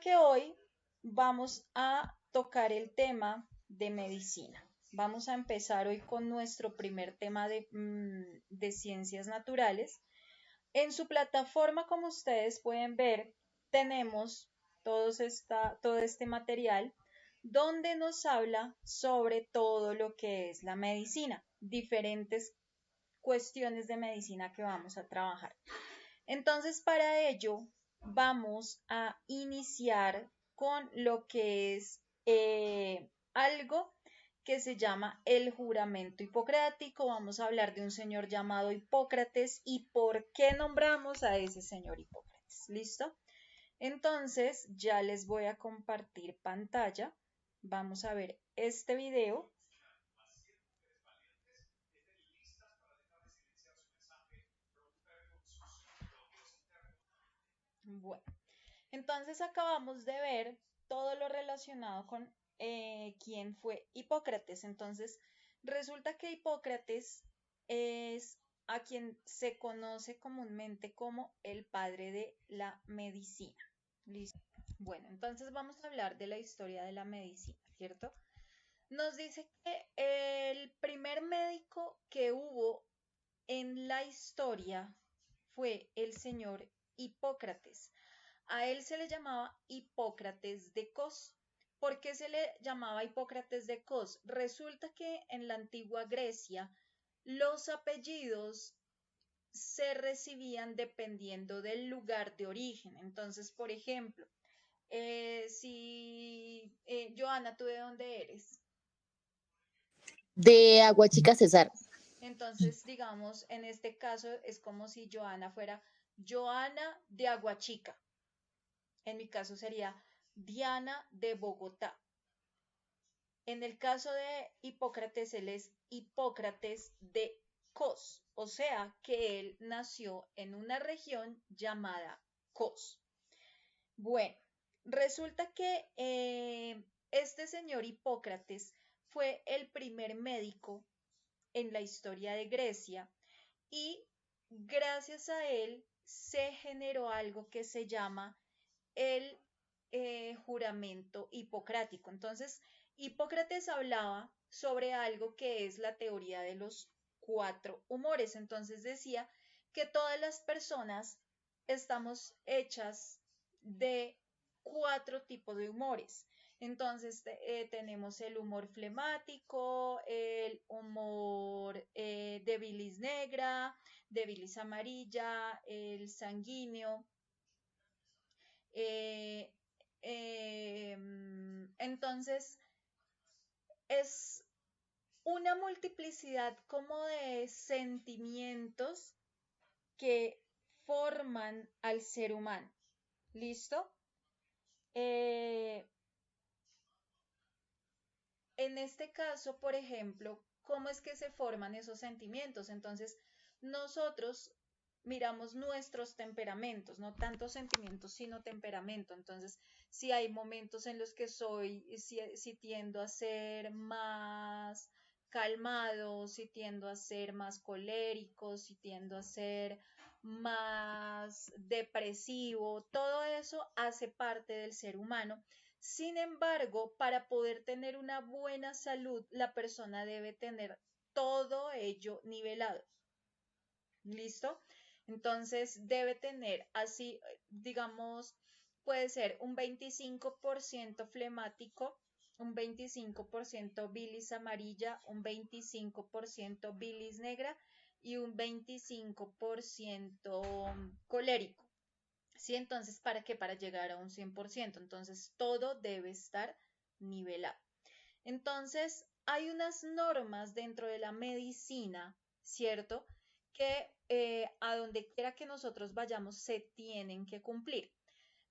que hoy vamos a tocar el tema de medicina. Vamos a empezar hoy con nuestro primer tema de ciencias naturales. En su plataforma, como ustedes pueden ver, tenemos todo este material donde nos habla sobre todo lo que es la medicina, diferentes cuestiones de medicina que vamos a trabajar. Entonces, para ello, vamos a iniciar con lo que es algo que se llama el juramento hipocrático. Vamos a hablar de un señor llamado Hipócrates y por qué nombramos a ese señor Hipócrates. ¿Listo? Entonces, ya les voy a compartir pantalla. Vamos a ver este video. Bueno. Entonces acabamos de ver todo lo relacionado con quién fue Hipócrates. Entonces resulta que Hipócrates es a quien se conoce comúnmente como el padre de la medicina. ¿Listo? Bueno, entonces vamos a hablar de la historia de la medicina, ¿cierto? Nos dice que el primer médico que hubo en la historia fue el señor Hipócrates. A él se le llamaba Hipócrates de Cos. ¿Por qué se le llamaba Hipócrates de Cos? Resulta que en la antigua Grecia los apellidos se recibían dependiendo del lugar de origen. Entonces, por ejemplo, si Joana, ¿tú de dónde eres? De Aguachica Cesar. Entonces, digamos, en este caso es como si Joana fuera Joana de Aguachica. En mi caso sería Diana de Bogotá. En el caso de Hipócrates, él es Hipócrates de Cos, o sea que él nació en una región llamada Cos. Bueno, resulta que este señor Hipócrates fue el primer médico en la historia de Grecia y gracias a él se generó algo que se llama el juramento hipocrático. Entonces, Hipócrates hablaba sobre algo que es la teoría de los cuatro humores. Entonces decía que todas las personas estamos hechas de cuatro tipos de humores. Entonces tenemos el humor flemático, el humor de bilis negra, de bilis amarilla, el sanguíneo, eh, entonces, es una multiplicidad como de sentimientos que forman al ser humano. ¿Listo? Eh, en este caso, por ejemplo, ¿cómo es que se forman esos sentimientos? Entonces, nosotros miramos nuestros temperamentos, no tanto sentimientos, sino temperamento. Entonces, si hay momentos en los que si tiendo a ser más calmado, si tiendo a ser más colérico, si tiendo a ser más depresivo, todo eso hace parte del ser humano. Sin embargo, para poder tener una buena salud, la persona debe tener todo ello nivelado. ¿Listo? Entonces debe tener así, digamos, puede ser un 25% flemático, un 25% bilis amarilla, un 25% bilis negra y un 25% colérico. ¿Sí? Entonces, ¿para qué? Para llegar a un 100%. Entonces, todo debe estar nivelado. Entonces, hay unas normas dentro de la medicina, ¿cierto? Que a donde quiera que nosotros vayamos se tienen que cumplir.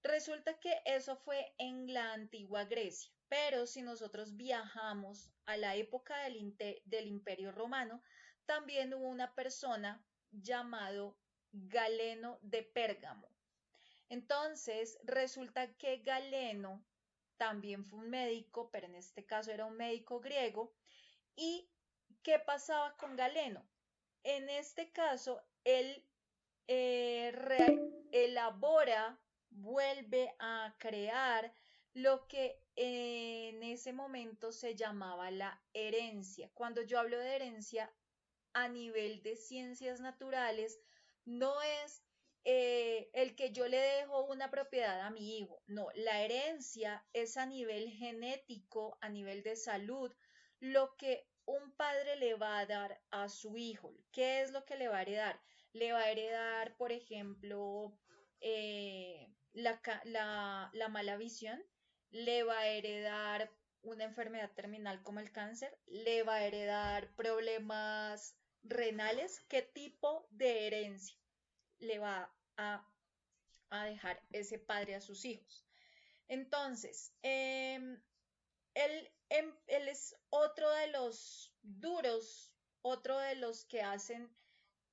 Resulta que eso fue en la antigua Grecia, pero si nosotros viajamos a la época del Imperio Romano, también hubo una persona llamado Galeno de Pérgamo. Entonces, resulta que Galeno también fue un médico, pero en este caso era un médico griego. ¿Y qué pasaba con Galeno? En este caso, él elabora vuelve a crear lo que en ese momento se llamaba la herencia. Cuando yo hablo de herencia a nivel de ciencias naturales, no es el que yo le dejo una propiedad a mi hijo, no, la herencia es a nivel genético, a nivel de salud, lo que un padre le va a dar a su hijo. ¿Qué es lo que le va a heredar? Le va a heredar, por ejemplo, la mala visión, le va a heredar una enfermedad terminal como el cáncer, le va a heredar problemas renales, ¿qué tipo de herencia le va a dejar ese padre a sus hijos? Entonces, él es otro de los duros, otro de los que hacen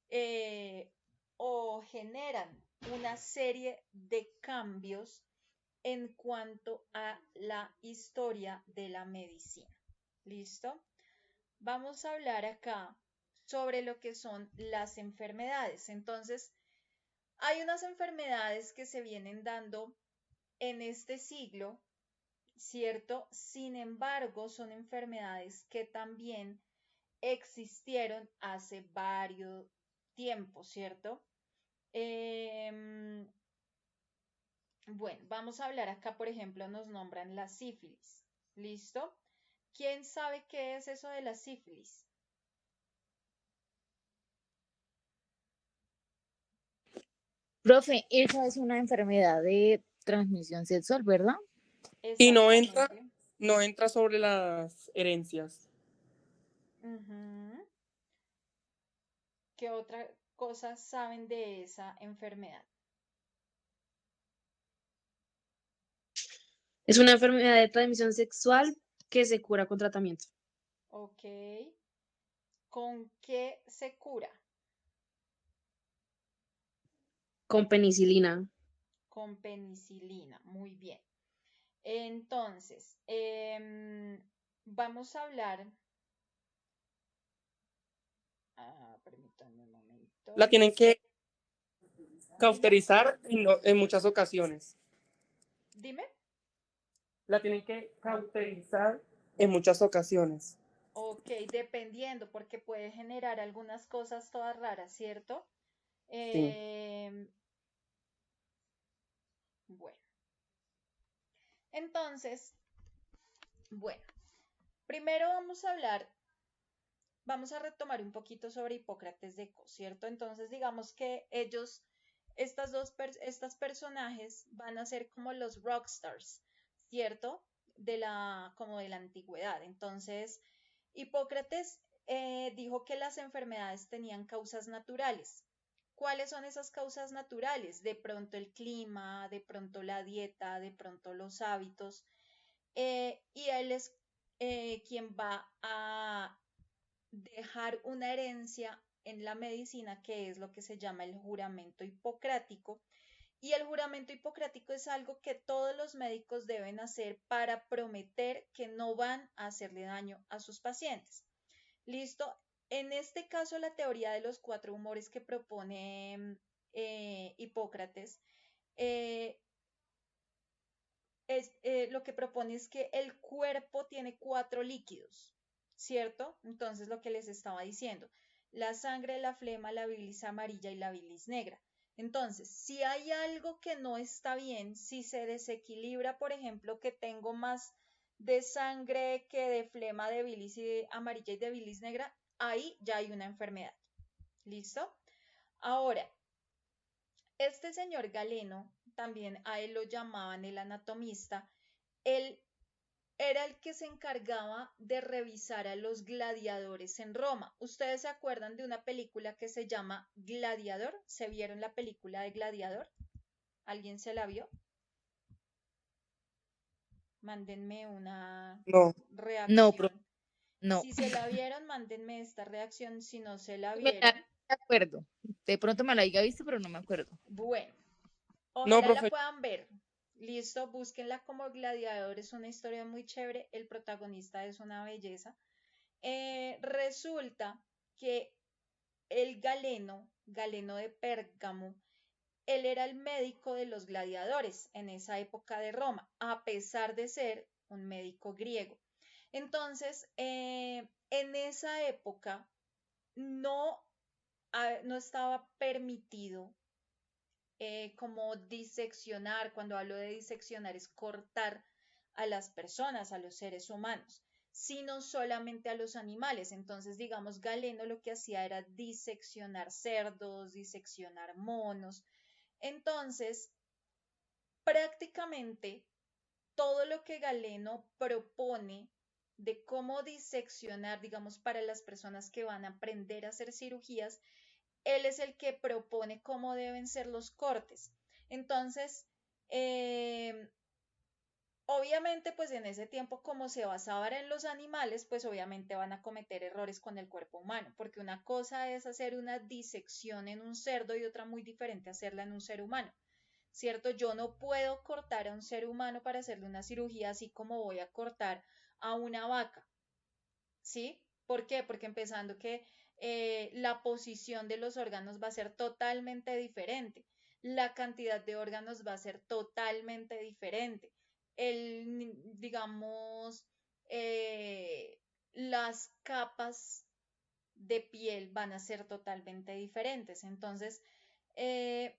eh, o generan una serie de cambios en cuanto a la historia de la medicina. ¿Listo? Vamos a hablar acá sobre lo que son las enfermedades. Entonces, hay unas enfermedades que se vienen dando en este siglo, ¿cierto? Sin embargo, son enfermedades que también existieron hace varios tiempos, ¿cierto? Eh, bueno, vamos a hablar acá, por ejemplo, nos nombran la sífilis. ¿Listo? ¿Quién sabe qué es eso de la sífilis? Profe, esa es una enfermedad de transmisión sexual, ¿verdad? Y Exactamente. no entra sobre las herencias. Ujú. ¿Qué otra cosa saben de esa enfermedad? Es una enfermedad de transmisión sexual que se cura con tratamiento. Ok. ¿Con qué se cura? Con penicilina. Con penicilina. Muy bien. Entonces, vamos a hablar. Permítanme un La momento. tienen que Dime, cauterizar en muchas ocasiones. dime. La tienen que cauterizar en muchas ocasiones. Ok, dependiendo, porque puede generar algunas cosas todas raras, ¿cierto? Sí. Em, bueno, entonces, bueno, primero vamos a retomar un poquito sobre Hipócrates de Cos, ¿cierto? Entonces, digamos que estas personajes van a ser como los rockstars, ¿cierto? Como de la antigüedad. Entonces, Hipócrates dijo que las enfermedades tenían causas naturales. ¿Cuáles son esas causas naturales? De pronto el clima, de pronto la dieta, de pronto los hábitos. Y él es quien va a dejar una herencia en la medicina que es lo que se llama el juramento hipocrático. Y el juramento hipocrático es algo que todos los médicos deben hacer para prometer que no van a hacerle daño a sus pacientes. ¿Listo? En este caso, la teoría de los cuatro humores que propone Hipócrates eh, lo que propone es que el cuerpo tiene cuatro líquidos, ¿cierto? Entonces, lo que les estaba diciendo, la sangre, la flema, la bilis amarilla y la bilis negra. Entonces, si hay algo que no está bien, si se desequilibra, por ejemplo, que tengo más de sangre que de flema, de bilis amarilla y de bilis negra, ahí ya hay una enfermedad. ¿Listo? Ahora, este señor Galeno, también a él lo llamaban el anatomista, él era el que se encargaba de revisar a los gladiadores en Roma. ¿Ustedes se acuerdan de una película que se llama Gladiador? ¿Se vieron la película de Gladiador? ¿Alguien se la vio? Mándenme una No. No, profe, reacción. no. Si se la vieron, mándenme esta reacción. Si no se la Me da- vieron, me acuerdo. De pronto me la haya visto, pero no me acuerdo. bueno, No, ojalá la profe. puedan ver. Listo, búsquenla como Gladiador. Es una historia muy chévere. El protagonista es una belleza. Resulta que el Galeno de Pérgamo, él era el médico de los gladiadores en esa época de Roma, a pesar de ser un médico griego. Entonces, en esa época no, no estaba permitido como diseccionar. Cuando hablo de diseccionar es cortar a las personas, a los seres humanos, sino solamente a los animales. Entonces, digamos, Galeno lo que hacía era diseccionar cerdos, diseccionar monos. Entonces, prácticamente todo lo que Galeno propone de cómo diseccionar, digamos, para las personas que van a aprender a hacer cirugías, él es el que propone cómo deben ser los cortes. Entonces, eh, obviamente, pues en ese tiempo, como se basaba en los animales, pues obviamente van a cometer errores con el cuerpo humano, porque una cosa es hacer una disección en un cerdo y otra muy diferente hacerla en un ser humano, ¿cierto? Yo no puedo cortar a un ser humano para hacerle una cirugía así como voy a cortar a una vaca, ¿sí? ¿Por qué? Porque empezando que la posición de los órganos va a ser totalmente diferente, la cantidad de órganos va a ser totalmente diferente, digamos, las capas de piel van a ser totalmente diferentes. Entonces, él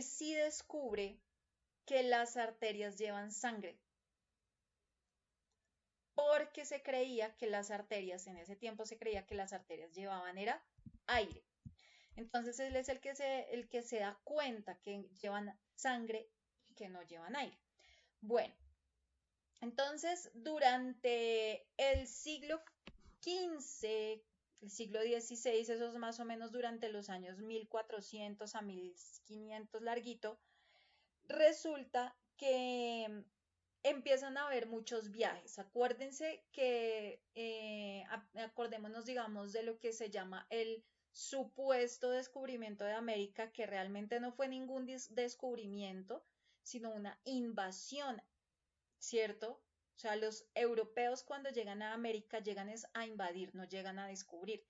sí descubre que las arterias llevan sangre, porque se creía que las arterias, en ese tiempo se creía que las arterias llevaban era aire. Entonces él es el que se da cuenta que llevan sangre y que no llevan aire. Bueno, entonces durante el siglo XV, el siglo XVI, eso es más o menos durante los años 1400 a 1500 larguito, resulta que empiezan a haber muchos viajes. Acuérdense que, acordémonos, digamos, de lo que se llama el supuesto descubrimiento de América, que realmente no fue ningún descubrimiento, sino una invasión, ¿cierto? O sea, los europeos cuando llegan a América llegan es a invadir, no llegan a descubrir.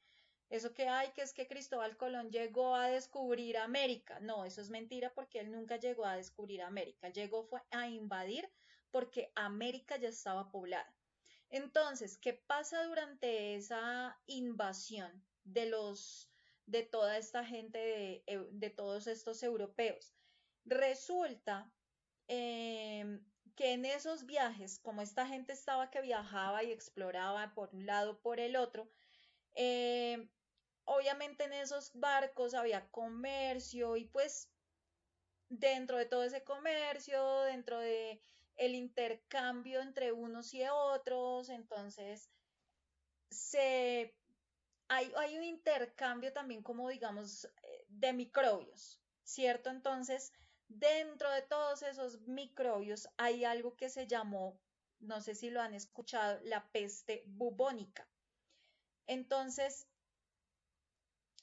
Eso que hay, que es que Cristóbal Colón llegó a descubrir América. No, eso es mentira porque él nunca llegó a descubrir América. Llegó fue a invadir porque América ya estaba poblada. Entonces, ¿qué pasa durante esa invasión de toda esta gente, de todos estos europeos? Resulta que en esos viajes, como esta gente estaba que viajaba y exploraba por un lado, por el otro, eh, obviamente en esos barcos había comercio y pues dentro de todo ese comercio, dentro de el intercambio entre unos y otros, entonces se, hay un intercambio también como digamos de microbios, ¿cierto? Entonces, dentro de todos esos microbios hay algo que se llamó, no sé si lo han escuchado, la peste bubónica. Entonces,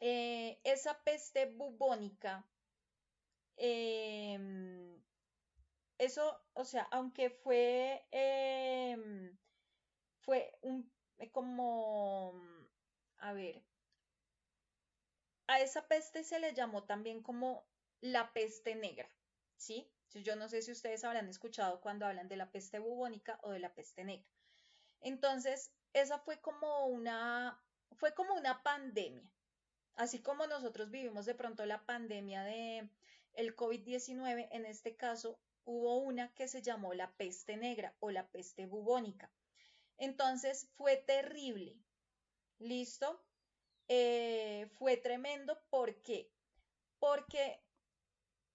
esa peste bubónica, eh, eso, o sea, aunque fue un, como, a ver, a esa peste se le llamó también como la peste negra, ¿sí? Yo no sé si ustedes habrán escuchado cuando hablan de la peste bubónica o de la peste negra. Entonces, esa fue como una pandemia, así como nosotros vivimos de pronto la pandemia de el COVID-19, en este caso hubo una que se llamó la peste negra o la peste bubónica. Entonces fue terrible, ¿listo? Fue tremendo, ¿por qué? Porque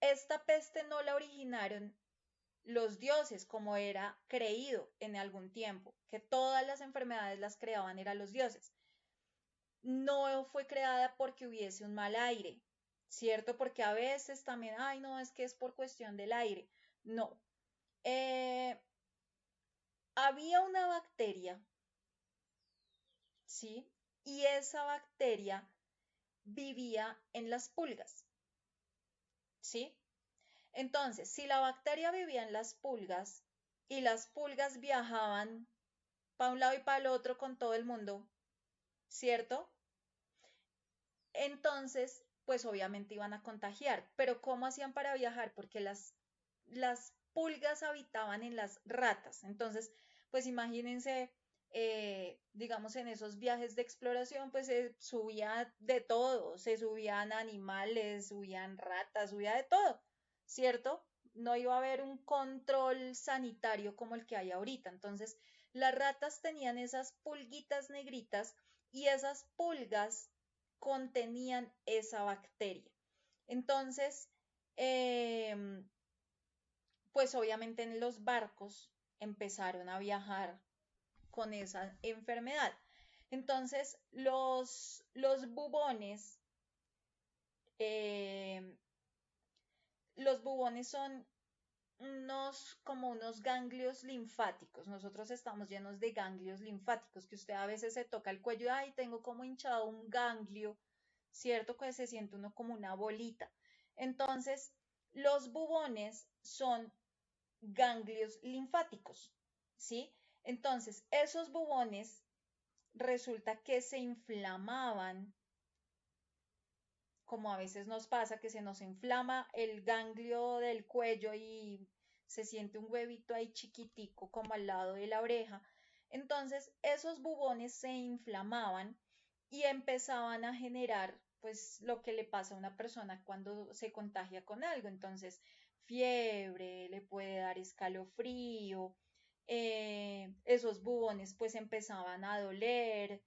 esta peste no la originaron los dioses, como era creído en algún tiempo, que todas las enfermedades las creaban eran los dioses. No fue creada porque hubiese un mal aire, ¿cierto? Porque a veces también, ay, no, es que es por cuestión del aire. No. Eh, había una bacteria, ¿sí? Y esa bacteria vivía en las pulgas, ¿sí? Entonces, si la bacteria vivía en las pulgas y las pulgas viajaban para un lado y para el otro con todo el mundo, ¿cierto? Entonces, pues obviamente iban a contagiar. Pero ¿cómo hacían para viajar? Porque las pulgas habitaban en las ratas. Entonces, pues imagínense, digamos, en esos viajes de exploración, pues se subía de todo, se subían animales, subían ratas, subía de todo, ¿cierto? No iba a haber un control sanitario como el que hay ahorita. Entonces, las ratas tenían esas pulguitas negritas y esas pulgas contenían esa bacteria. Entonces, pues obviamente en los barcos empezaron a viajar con esa enfermedad. Entonces, eh, los bubones son como unos ganglios linfáticos. Nosotros estamos llenos de ganglios linfáticos, que usted a veces se toca el cuello, ay, tengo como hinchado un ganglio, ¿cierto? Que se siente uno como una bolita. Entonces, los bubones son ganglios linfáticos, ¿sí? Entonces, esos bubones resulta que se inflamaban, como a veces nos pasa, que se nos inflama el ganglio del cuello y se siente un huevito ahí chiquitico como al lado de la oreja. Entonces, esos bubones se inflamaban y empezaban a generar, pues, lo que le pasa a una persona cuando se contagia con algo. Entonces, fiebre, le puede dar escalofrío, esos bubones pues empezaban a doler,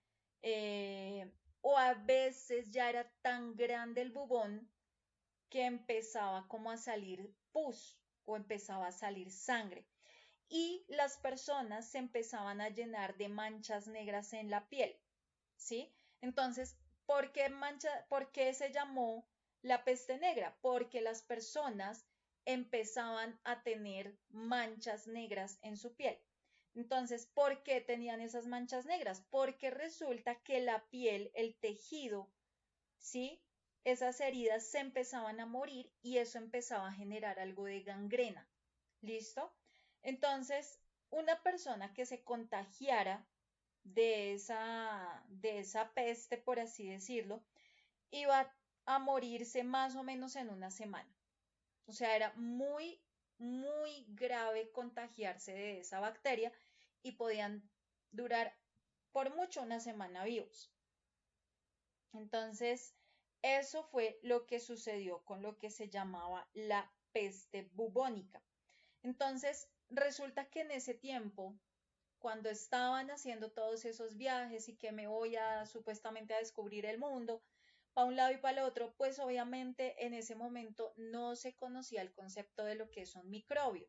o a veces ya era tan grande el bubón que empezaba como a salir pus o empezaba a salir sangre y las personas se empezaban a llenar de manchas negras en la piel, ¿sí? Entonces, por qué se llamó la peste negra? Porque las personas empezaban a tener manchas negras en su piel. Entonces, ¿por qué tenían esas manchas negras? Porque resulta que la piel, el tejido, ¿sí? Esas heridas se empezaban a morir y eso empezaba a generar algo de gangrena. ¿Listo? Entonces, una persona que se contagiara de esa peste, por así decirlo, iba a morirse más o menos en una semana. O sea, era muy, muy grave contagiarse de esa bacteria y podían durar por mucho una semana vivos. Entonces, eso fue lo que sucedió con lo que se llamaba la peste bubónica. Entonces, resulta que en ese tiempo, cuando estaban haciendo todos esos viajes y que me voy a supuestamente a descubrir el mundo, para un lado y para el otro, pues obviamente en ese momento no se conocía el concepto de lo que es un microbio.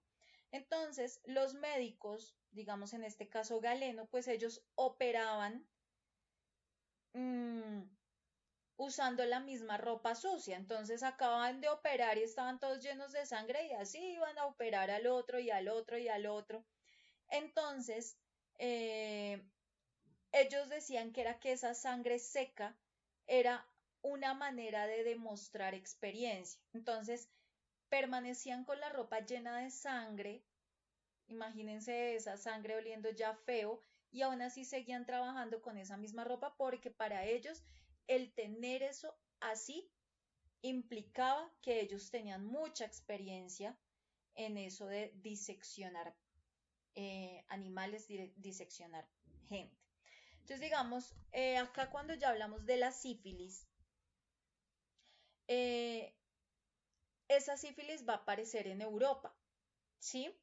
Entonces, los médicos, digamos en este caso Galeno, pues ellos operaban mmm, usando la misma ropa sucia. Entonces acaban de operar y estaban todos llenos de sangre y así iban a operar al otro y al otro y al otro. Entonces, eh, ellos decían que era que esa sangre seca era una manera de demostrar experiencia. Entonces, permanecían con la ropa llena de sangre, imagínense esa sangre oliendo ya feo, y aún así seguían trabajando con esa misma ropa porque para ellos el tener eso así implicaba que ellos tenían mucha experiencia en eso de diseccionar animales, diseccionar gente. Entonces, digamos, acá cuando ya hablamos de la sífilis, eh, esa sífilis va a aparecer en Europa, ¿sí?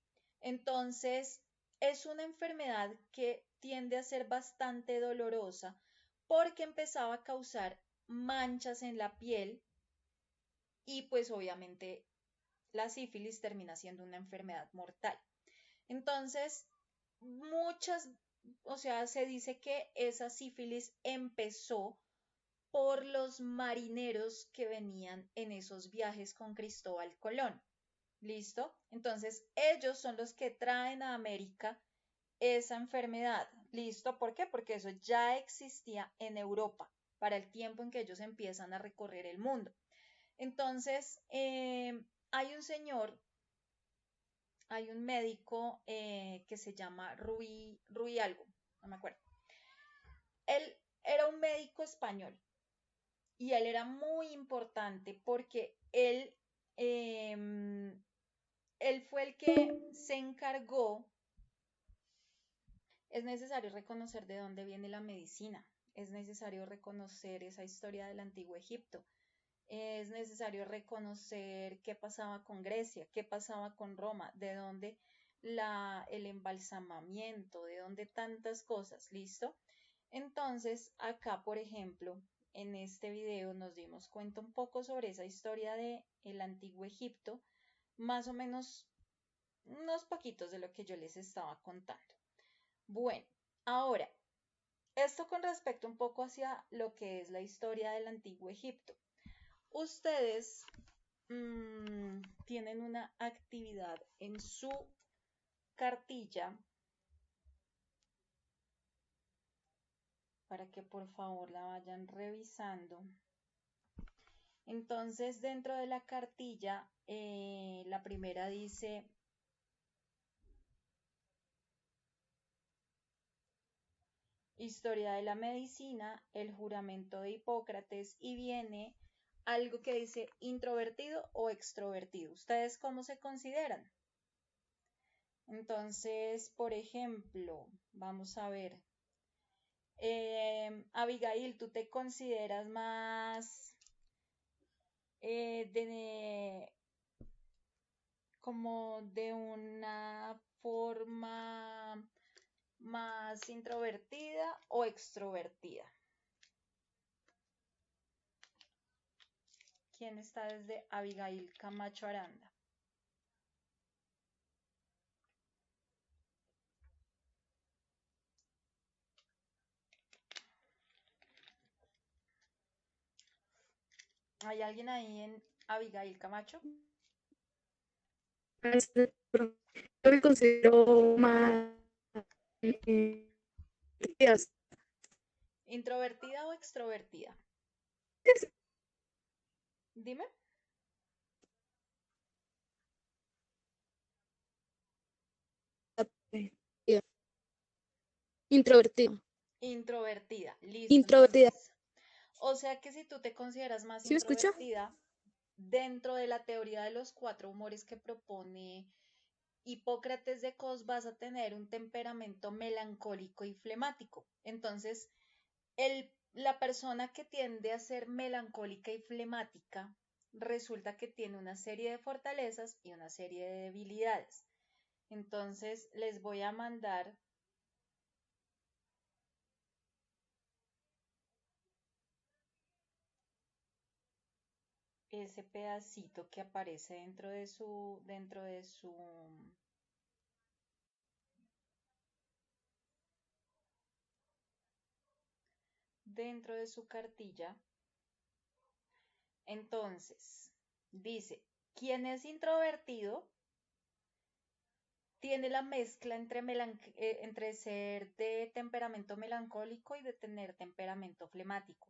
Entonces, es una enfermedad que tiende a ser bastante dolorosa porque empezaba a causar manchas en la piel y pues obviamente la sífilis termina siendo una enfermedad mortal. Entonces, muchas, o sea, se dice que esa sífilis empezó por los marineros que venían en esos viajes con Cristóbal Colón. ¿Listo? Entonces, ellos son los que traen a América esa enfermedad. ¿Listo? ¿Por qué? Porque eso ya existía en Europa para el tiempo en que ellos empiezan a recorrer el mundo. Entonces, hay un señor, hay un médico que se llama Rui algo, no me acuerdo. Él era un médico español y él era muy importante porque él fue el que se encargó. Es necesario reconocer de dónde viene la medicina, es necesario reconocer esa historia del antiguo Egipto, es necesario reconocer qué pasaba con Grecia, qué pasaba con Roma, de dónde el embalsamamiento, de dónde tantas cosas, ¿listo? Entonces, acá, por ejemplo, en este video nos dimos cuenta un poco sobre esa historia del antiguo Egipto, más o menos unos poquitos de lo que yo les estaba contando. Bueno, ahora, esto con respecto un poco hacia lo que es la historia del antiguo Egipto. Ustedes tienen una actividad en su cartilla para que por favor la vayan revisando. Entonces, dentro de la cartilla, la primera dice Historia de la medicina, el juramento de Hipócrates, y viene algo que dice introvertido o extrovertido. ¿Ustedes cómo se consideran? Entonces, por ejemplo, vamos a ver. Abigail, ¿tú te consideras más como de una forma más introvertida o extrovertida? ¿Quién está desde Abigail Camacho Aranda? ¿Hay alguien ahí en Abigail Camacho? Yo me considero más ¿Introvertida o extrovertida? Dime. introvertida. Introvertida, listo. Introvertida. Entonces, o sea que si tú te consideras más ¿Sí me escucha? introvertida, dentro de la teoría de los 4 humores que propone Hipócrates de Cos, vas a tener un temperamento melancólico y flemático. Entonces, la persona que tiende a ser melancólica y flemática resulta que tiene una serie de fortalezas y una serie de debilidades. Entonces, les voy a mandar ese pedacito que aparece dentro de su cartilla. Entonces, dice, quien es introvertido tiene la mezcla entre ser de temperamento melancólico y de tener temperamento flemático.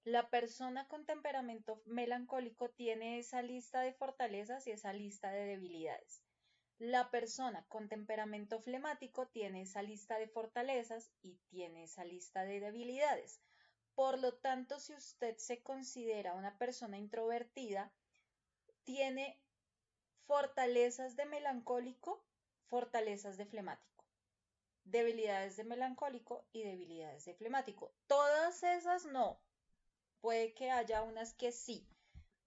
La persona con temperamento melancólico tiene esa lista de fortalezas y esa lista de debilidades. La persona con temperamento flemático tiene esa lista de fortalezas y tiene esa lista de debilidades. Por lo tanto, si usted se considera una persona introvertida, tiene fortalezas de melancólico, fortalezas de flemático, debilidades de melancólico y debilidades de flemático. Todas esas no. Puede que haya unas que sí,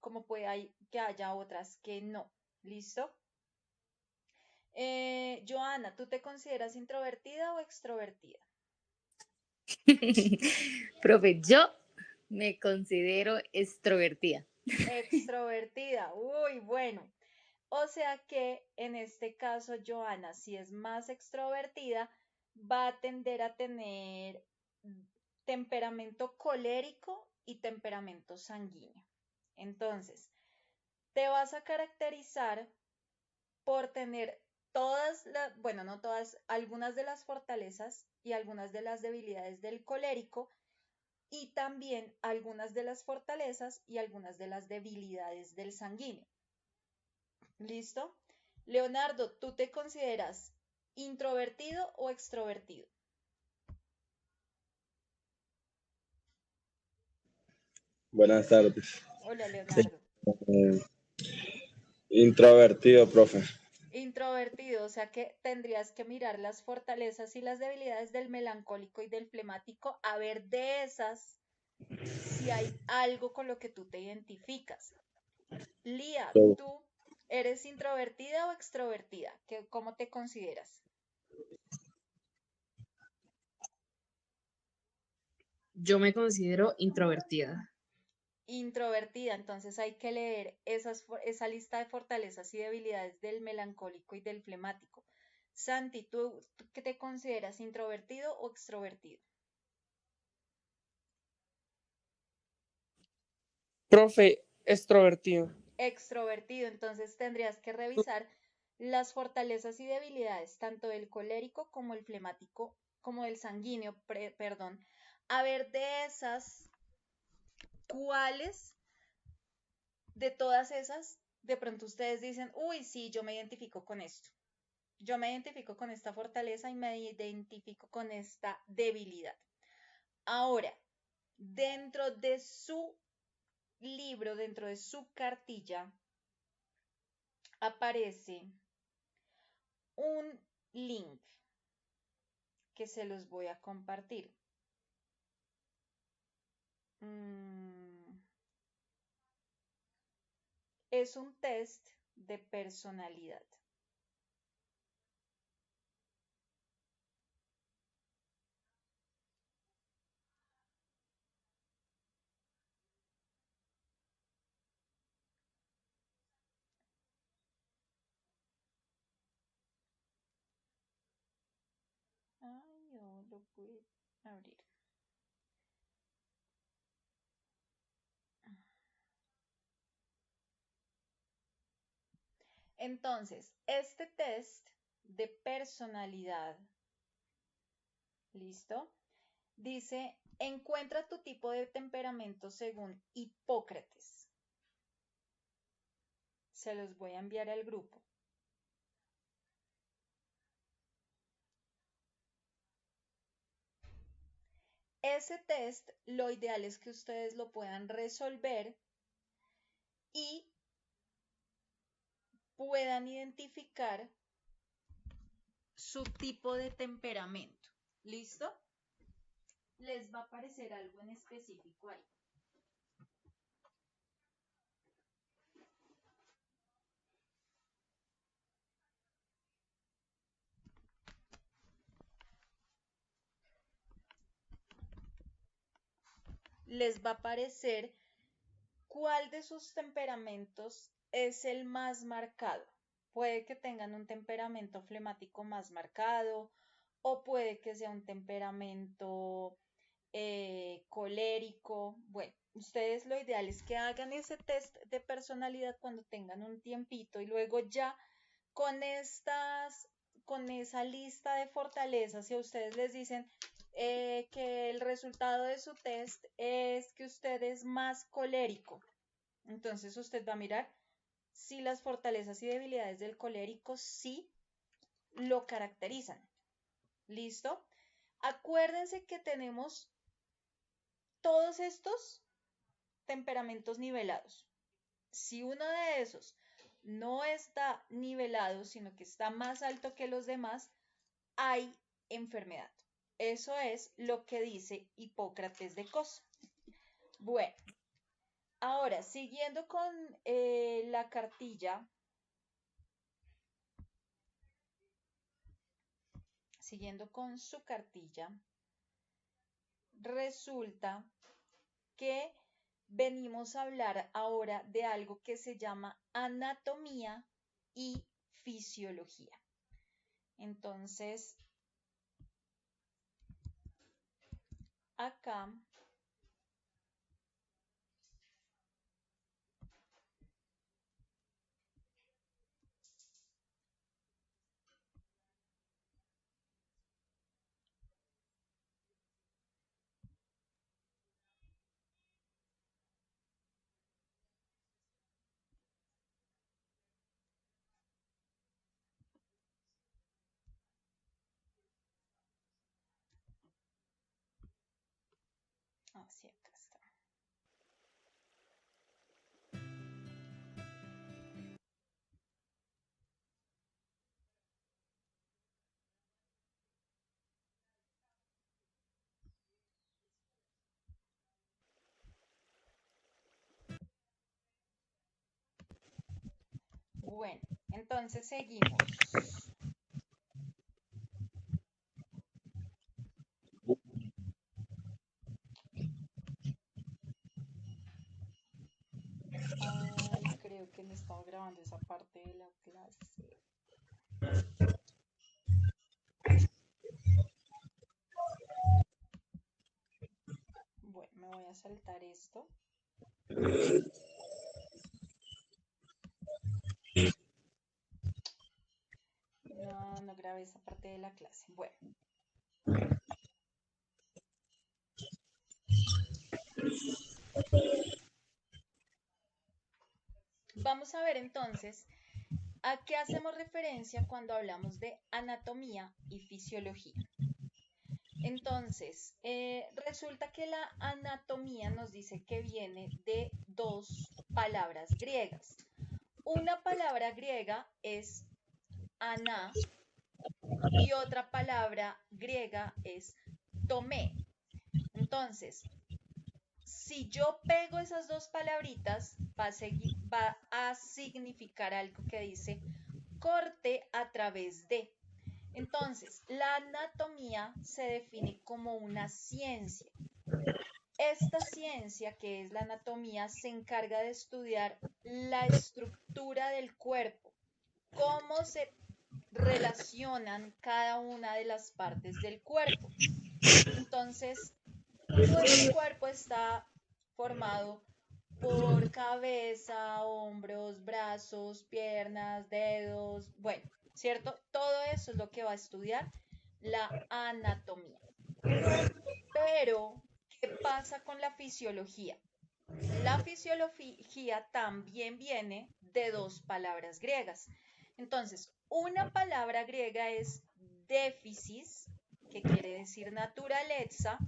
como puede que haya otras que no. ¿Listo? Joana, ¿tú te consideras introvertida o extrovertida? Profe, yo me considero extrovertida. Extrovertida. Uy, bueno. O sea que en este caso, Joana, si es más extrovertida, va a tender a tener temperamento colérico y temperamento sanguíneo. Entonces, te vas a caracterizar por tener bueno, no todas, algunas de las fortalezas y algunas de las debilidades del colérico y también algunas de las fortalezas y algunas de las debilidades del sanguíneo. ¿Listo? Leonardo, ¿tú te consideras introvertido o extrovertido? Buenas tardes. Hola, Sí, Leonardo. eh, introvertido, profe. Introvertido, o sea que tendrías que mirar las fortalezas y las debilidades del melancólico y del flemático, a ver de esas si hay algo con lo que tú te identificas. Lía, So, ¿tú eres introvertida o extrovertida? ¿Cómo te consideras? Yo me considero introvertida. Introvertida, entonces hay que leer esa lista de fortalezas y debilidades del melancólico y del flemático. Santi, ¿tú qué te consideras, introvertido o extrovertido? Profe, extrovertido. Extrovertido, entonces tendrías que revisar las fortalezas y debilidades tanto del colérico como el flemático, como del sanguíneo, perdón, a ver de esas, cuáles de todas esas, de pronto ustedes dicen, uy, sí, yo me identifico con esto, yo me identifico con esta fortaleza y me identifico con esta debilidad. Ahora, dentro de su libro, dentro de su cartilla, aparece un link que se los voy a compartir. Es un test de personalidad. Ay, yo lo pude abrir. Entonces, este test de personalidad, ¿listo? Dice, encuentra tu tipo de temperamento según Hipócrates. Se los voy a enviar al grupo. Ese test, lo ideal es que ustedes lo puedan resolver y puedan identificar su tipo de temperamento. ¿Listo? Les va a aparecer algo en específico ahí. Les va a aparecer cuál de sus temperamentos es el más marcado. Puede que tengan un temperamento flemático más marcado o puede que sea un temperamento colérico. Bueno, ustedes lo ideal es que hagan ese test de personalidad cuando tengan un tiempito y luego ya con con esa lista de fortalezas, si a ustedes les dicen que el resultado de su test es que usted es más colérico, entonces usted va a mirar si las fortalezas y debilidades del colérico sí lo caracterizan. ¿Listo? Acuérdense que tenemos todos estos temperamentos nivelados. Si uno de esos no está nivelado, sino que está más alto que los demás, hay enfermedad. Eso es lo que dice Hipócrates de Cos. Bueno, ahora siguiendo con la cartilla, siguiendo con su cartilla, resulta que venimos a hablar ahora de algo que se llama anatomía y fisiología. Entonces, acá así acá está. Bueno, entonces seguimos. Ay, creo que no estaba grabando esa parte de la clase. Bueno, me voy a saltar esto. No, no grabé esa parte de la clase. Bueno. Vamos a ver entonces a qué hacemos referencia cuando hablamos de anatomía y fisiología. Entonces, resulta que la anatomía nos dice que viene de dos palabras griegas. Una palabra griega es ana y otra palabra griega es tomé. Entonces, si yo pego esas dos palabritas, va a significar algo que dice corte a través de. Entonces, la anatomía se define como una ciencia. Esta ciencia, que es la anatomía, se encarga de estudiar la estructura del cuerpo, cómo se relacionan cada una de las partes del cuerpo. Entonces, nuestro cuerpo está formado por cabeza, hombros, brazos, piernas, dedos, bueno, ¿cierto? Todo eso es lo que va a estudiar la anatomía. Pero, ¿qué pasa con la fisiología? La fisiología también viene de dos palabras griegas. Entonces, una palabra griega es défisis, que quiere decir naturaleza,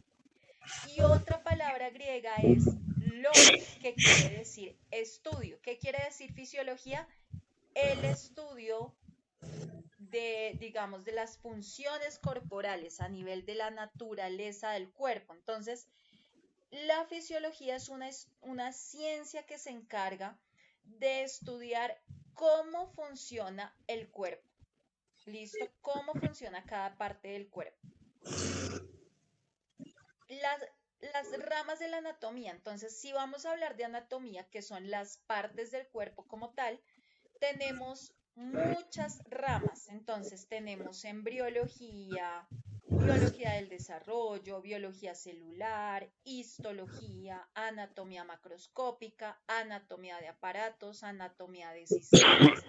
y otra palabra griega es logos, que quiere decir estudio. ¿Qué quiere decir fisiología? El estudio de, digamos, de las funciones corporales a nivel de la naturaleza del cuerpo. Entonces, la fisiología es una ciencia que se encarga de estudiar cómo funciona el cuerpo. ¿Listo? Cómo funciona cada parte del cuerpo. Las ramas de la anatomía. Entonces, si vamos a hablar de anatomía, que son las partes del cuerpo como tal, tenemos muchas ramas. Entonces, tenemos embriología, biología del desarrollo, biología celular, histología, anatomía macroscópica, anatomía de aparatos, anatomía de sistemas,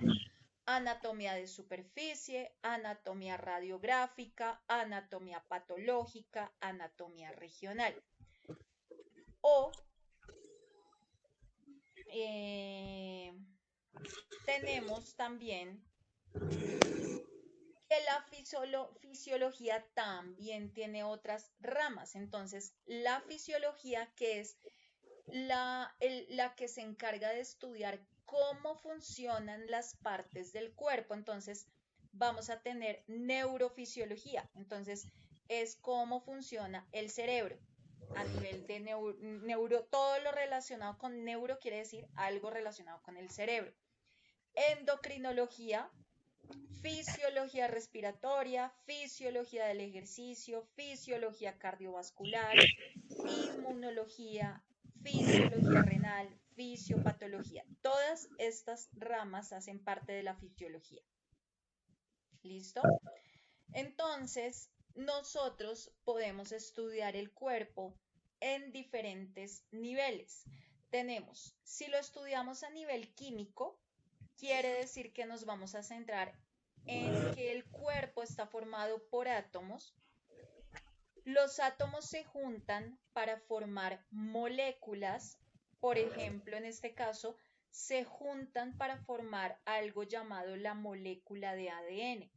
anatomía de superficie, anatomía radiográfica, anatomía patológica, anatomía regional. O tenemos también que la fisiología también tiene otras ramas. Entonces, la fisiología, que es la que se encarga de estudiar cómo funcionan las partes del cuerpo. Entonces, vamos a tener neurofisiología. Entonces, es cómo funciona el cerebro. A nivel de neuro, todo lo relacionado con neuro quiere decir algo relacionado con el cerebro. Endocrinología, fisiología respiratoria, fisiología del ejercicio, fisiología cardiovascular, inmunología, fisiología renal, fisiopatología. Todas estas ramas hacen parte de la fisiología. ¿Listo? Entonces, nosotros podemos estudiar el cuerpo en diferentes niveles. Tenemos, si lo estudiamos a nivel químico, quiere decir que nos vamos a centrar en que el cuerpo está formado por átomos. Los átomos se juntan para formar moléculas. Por ejemplo, en este caso, se juntan para formar algo llamado la molécula de ADN.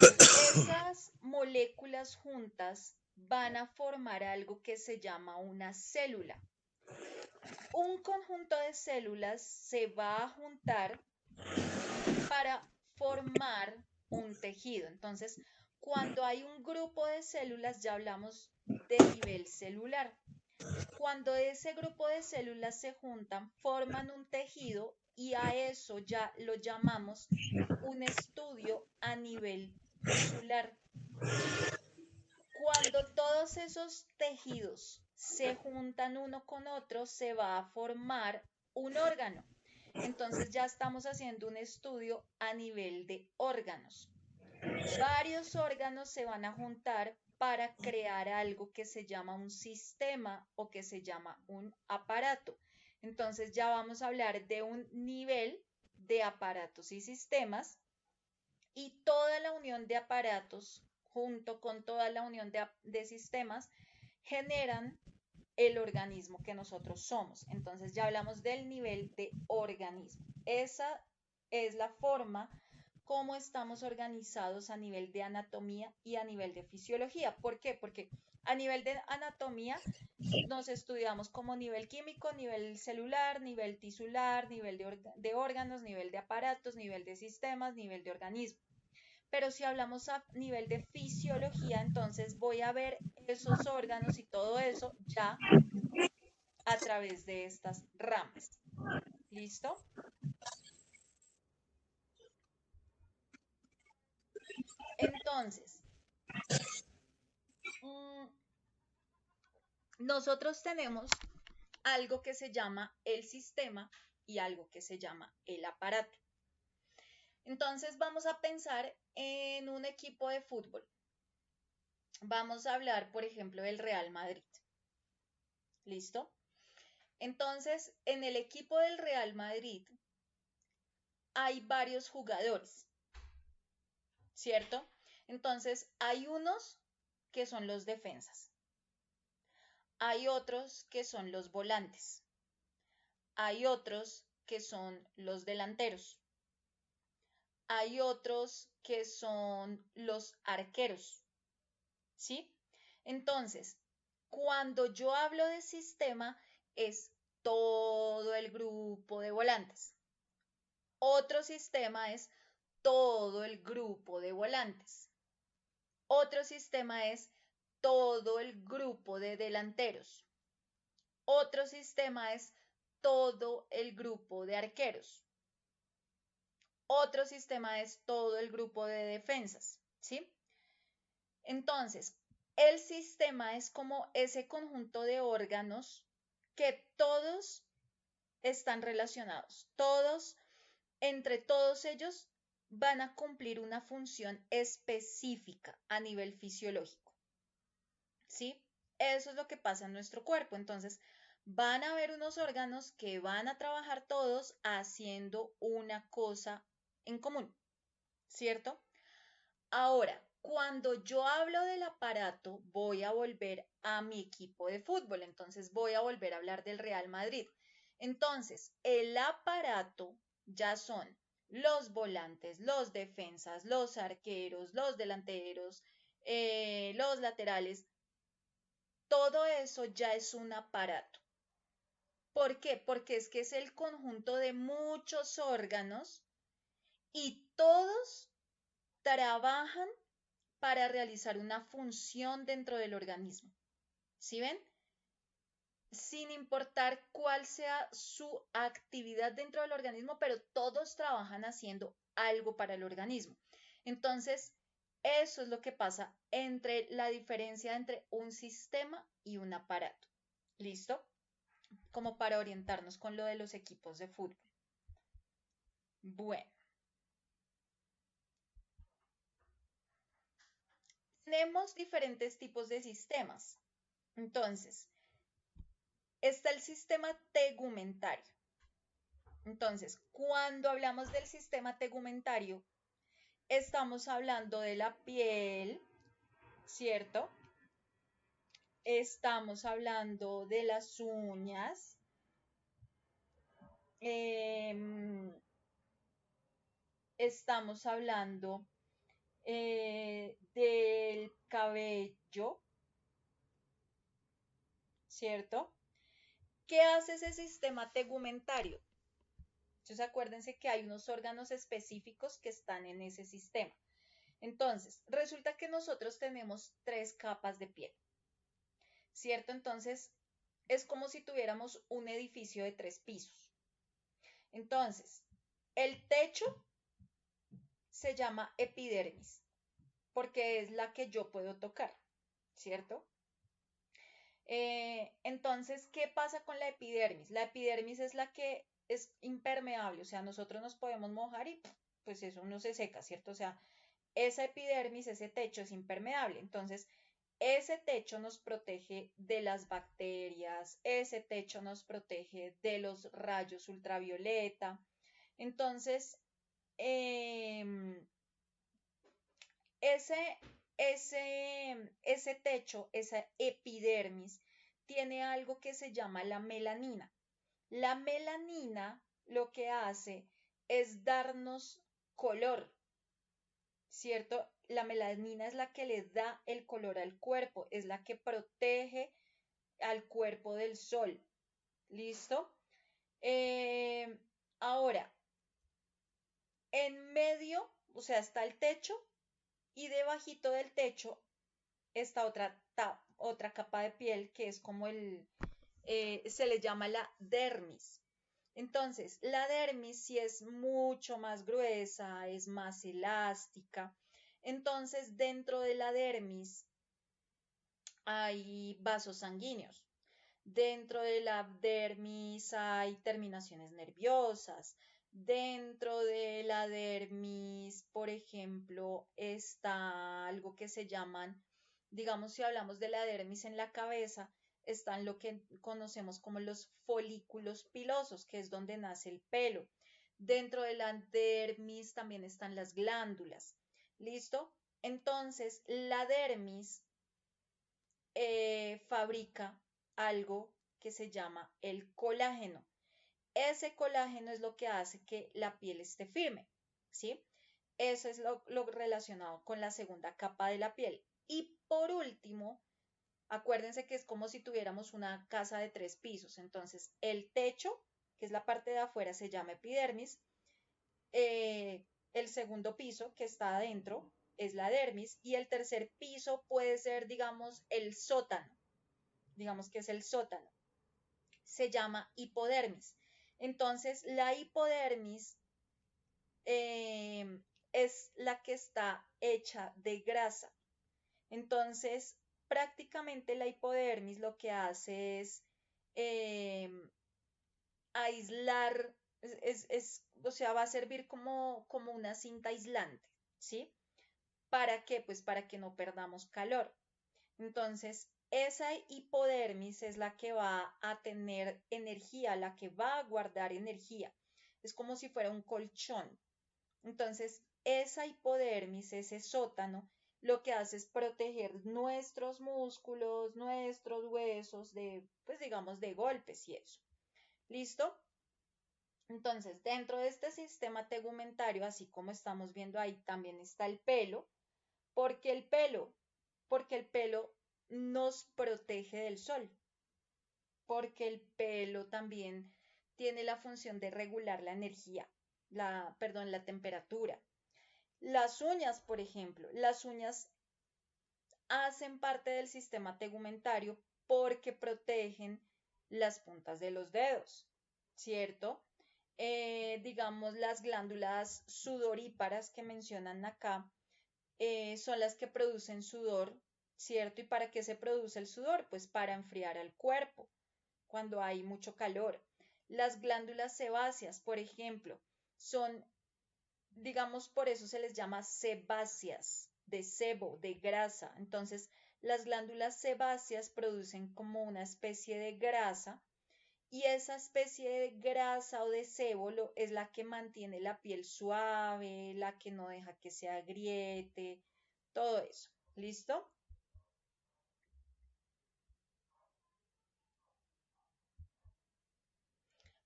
Esas moléculas juntas van a formar algo que se llama una célula. Un conjunto de células se va a juntar para formar un tejido. Entonces, cuando hay un grupo de células, ya hablamos de nivel celular. Cuando ese grupo de células se juntan, forman un tejido, y a eso ya lo llamamos un estudio a nivel tisular. Cuando todos esos tejidos se juntan uno con otro, se va a formar un órgano. Entonces ya estamos haciendo un estudio a nivel de órganos. Varios órganos se van a juntar para crear algo que se llama un sistema o que se llama un aparato. Entonces ya vamos a hablar de un nivel de aparatos y sistemas, y toda la unión de aparatos junto con toda la unión de sistemas generan el organismo que nosotros somos. Entonces ya hablamos del nivel de organismo. Esa es la forma como estamos organizados a nivel de anatomía y a nivel de fisiología. ¿Por qué? Porque a nivel de anatomía nos estudiamos como nivel químico, nivel celular, nivel tisular, nivel de órganos, nivel de aparatos, nivel de sistemas, nivel de organismo. Pero si hablamos a nivel de fisiología, entonces voy a ver esos órganos y todo eso ya a través de estas ramas. ¿Listo? Entonces, nosotros tenemos algo que se llama el sistema y algo que se llama el aparato. Entonces vamos a pensar en un equipo de fútbol. Vamos a hablar, por ejemplo, del Real Madrid. ¿Listo? Entonces, en el equipo del Real Madrid hay varios jugadores, ¿cierto? Entonces, hay unos que son los defensas, hay otros que son los volantes, hay otros que son los delanteros, hay otros que son los arqueros, ¿sí? Entonces, cuando yo hablo de sistema, es todo el grupo de volantes. Otro sistema es todo el grupo de volantes. Otro sistema es todo el grupo de delanteros. Otro sistema es todo el grupo de arqueros. Otro sistema es todo el grupo de defensas, ¿sí? Entonces, el sistema es como ese conjunto de órganos que todos están relacionados. Entre todos ellos van a cumplir una función específica a nivel fisiológico, ¿sí? Eso es lo que pasa en nuestro cuerpo. Entonces, van a haber unos órganos que van a trabajar todos haciendo una cosa en común, ¿cierto? Ahora, cuando yo hablo del aparato, voy a volver a mi equipo de fútbol. Entonces, voy a volver a hablar del Real Madrid. Entonces, el aparato ya son los volantes, los defensas, los arqueros, los delanteros, los laterales. Todo eso ya es un aparato. ¿Por qué? Porque es que es el conjunto de muchos órganos y todos trabajan para realizar una función dentro del organismo. ¿Sí ven? Sin importar cuál sea su actividad dentro del organismo, pero todos trabajan haciendo algo para el organismo. Entonces, eso es lo que pasa entre la diferencia entre un sistema y un aparato. ¿Listo? Como para orientarnos con lo de los equipos de fútbol. Bueno. Tenemos diferentes tipos de sistemas. Entonces, está el sistema tegumentario. Entonces, cuando hablamos del sistema tegumentario, estamos hablando de la piel, ¿cierto? Estamos hablando de las uñas, estamos hablando del cabello, ¿cierto? ¿Qué hace ese sistema tegumentario? Entonces acuérdense que hay unos órganos específicos que están en ese sistema. Entonces, resulta que nosotros tenemos 3 capas de piel, ¿cierto? Entonces, es como si tuviéramos un edificio de 3 pisos. Entonces, el techo se llama epidermis porque es la que yo puedo tocar, ¿cierto? Entonces, ¿qué pasa con la epidermis? La epidermis es la que es impermeable, o sea, nosotros nos podemos mojar y pues eso no se seca, ¿cierto? O sea, esa epidermis, ese techo es impermeable. Entonces, ese techo nos protege de las bacterias, ese techo nos protege de los rayos ultravioleta. Entonces, em, ese, ese techo, esa epidermis, tiene algo que se llama la melanina. La melanina lo que hace es darnos color, ¿cierto? La melanina es la que le da el color al cuerpo, es la que protege al cuerpo del sol. ¿Listo? Eh, Ahora, en medio, o sea, está el techo y debajito del techo está otra capa de piel que es como se le llama la dermis. Entonces, la dermis sí es mucho más gruesa, es más elástica. Entonces, dentro de la dermis hay vasos sanguíneos. Dentro de la dermis hay terminaciones nerviosas. Dentro de la dermis, por ejemplo, está algo que se llaman, digamos, si hablamos de la dermis en la cabeza, están lo que conocemos como los folículos pilosos, que es donde nace el pelo. Dentro de la dermis también están las glándulas. ¿Listo? Entonces, la dermis fabrica algo que se llama el colágeno. Ese colágeno es lo que hace que la piel esté firme, ¿sí? Eso es lo relacionado con la segunda capa de la piel. Y por último, acuérdense que es como si tuviéramos una casa de 3 pisos. Entonces, el techo, que es la parte de afuera, se llama epidermis. El segundo piso, que está adentro, es la dermis. Y el tercer piso puede ser, digamos, el sótano. Digamos que es el sótano. Se llama hipodermis. Entonces, la hipodermis es la que está hecha de grasa. Entonces, prácticamente la hipodermis lo que hace es eh, aislar, o sea, va a servir como una cinta aislante, ¿sí? ¿Para qué? Pues para que no perdamos calor. Entonces, esa hipodermis es la que va a tener energía, la que va a guardar energía. Es como si fuera un colchón. Entonces, esa hipodermis, ese sótano, lo que hace es proteger nuestros músculos, nuestros huesos de, pues digamos, de golpes y eso. ¿Listo? Entonces, dentro de este sistema tegumentario, así como estamos viendo ahí, también está el pelo. ¿Por qué el pelo? Porque el pelo nos protege del sol, porque el pelo también tiene la función de regular la energía, la temperatura. Las uñas, por ejemplo, las uñas hacen parte del sistema tegumentario porque protegen las puntas de los dedos, ¿cierto? Digamos, las glándulas sudoríparas que mencionan acá son las que producen sudor, ¿cierto? ¿Y para qué se produce el sudor? Pues para enfriar al cuerpo cuando hay mucho calor. Las glándulas sebáceas, por ejemplo, son, digamos, por eso se les llama sebáceas, de sebo, de grasa. Entonces, las glándulas sebáceas producen como una especie de grasa y esa especie de grasa o de sebo es la que mantiene la piel suave, la que no deja que se agriete, todo eso. ¿Listo?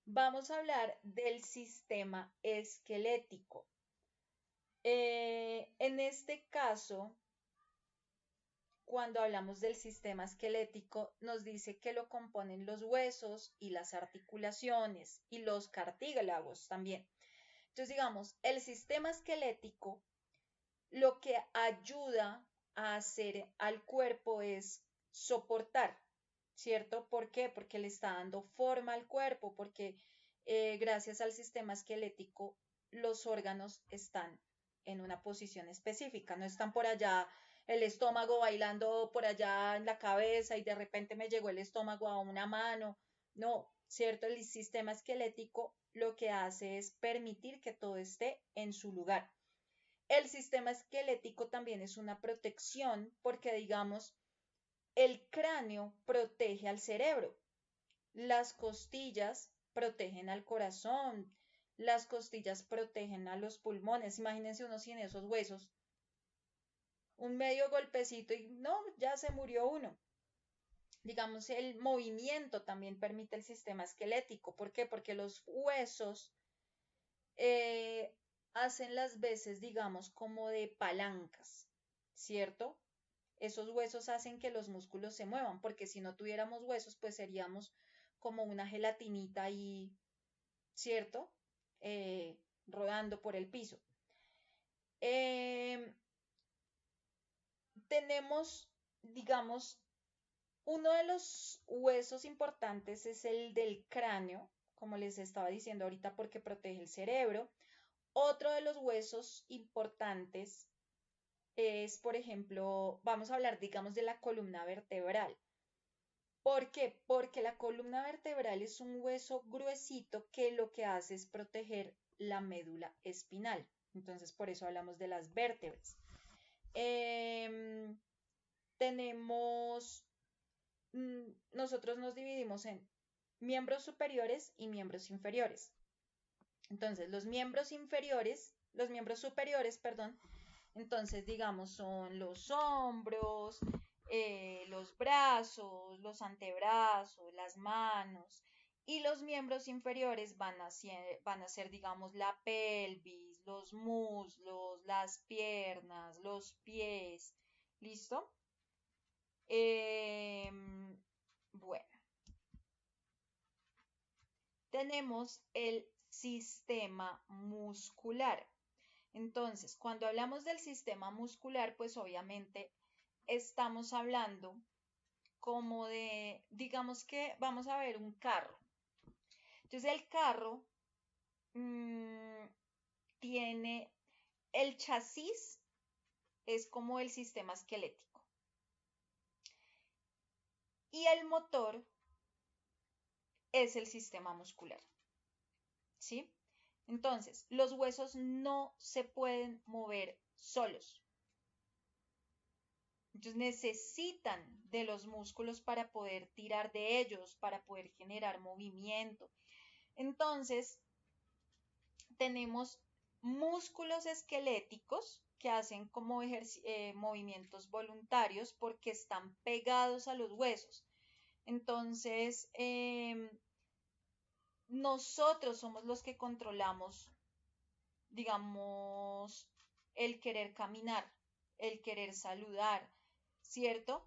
Vamos a hablar del sistema esquelético. En este caso, cuando hablamos del sistema esquelético, nos dice que lo componen los huesos y las articulaciones y los cartílagos también. Entonces, digamos, el sistema esquelético lo que ayuda a hacer al cuerpo es soportar, ¿cierto? ¿Por qué? Porque le está dando forma al cuerpo, porque gracias al sistema esquelético, los órganos están en una posición específica, no están por allá el estómago bailando por allá en la cabeza y de repente me llegó el estómago a una mano. No, ¿cierto? El sistema esquelético lo que hace es permitir que todo esté en su lugar. El sistema esquelético también es una protección porque, digamos, el cráneo protege al cerebro, las costillas protegen al corazón, las costillas protegen a los pulmones. Imagínense uno sin esos huesos, un medio golpecito y no, ya se murió uno. Digamos, el movimiento también permite el sistema esquelético. ¿Por qué? Porque los huesos eh, hacen las veces, digamos, como de palancas, ¿cierto? Esos huesos hacen que los músculos se muevan, porque si no tuviéramos huesos, pues seríamos como una gelatinita ahí, ¿cierto? Rodando por el piso. Tenemos, digamos, uno de los huesos importantes es el del cráneo, como les estaba diciendo ahorita, porque protege el cerebro. Otro de los huesos importantes es, por ejemplo, vamos a hablar, digamos, de la columna vertebral. ¿Por qué? Porque la columna vertebral es un hueso gruesito que lo que hace es proteger la médula espinal. Entonces, por eso hablamos de las vértebras. Tenemos, nosotros nos dividimos en miembros superiores y miembros inferiores. Entonces, los miembros superiores, perdón, entonces, digamos, son los hombros, los brazos, los antebrazos, las manos. Y los miembros inferiores van a ser, digamos, la pelvis, los muslos, las piernas, los pies. ¿Listo? Bueno, tenemos el sistema muscular. Entonces, cuando hablamos del sistema muscular, pues obviamente estamos hablando como de, digamos que vamos a ver un carro. Entonces, el carro tiene el chasis, es como el sistema esquelético. Y el motor es el sistema muscular. ¿Sí? Entonces, los huesos no se pueden mover solos. Entonces necesitan de los músculos para poder tirar de ellos, para poder generar movimiento. Entonces, tenemos músculos esqueléticos que hacen como movimientos voluntarios porque están pegados a los huesos. Entonces, nosotros somos los que controlamos, digamos, el querer caminar, el querer saludar, ¿cierto?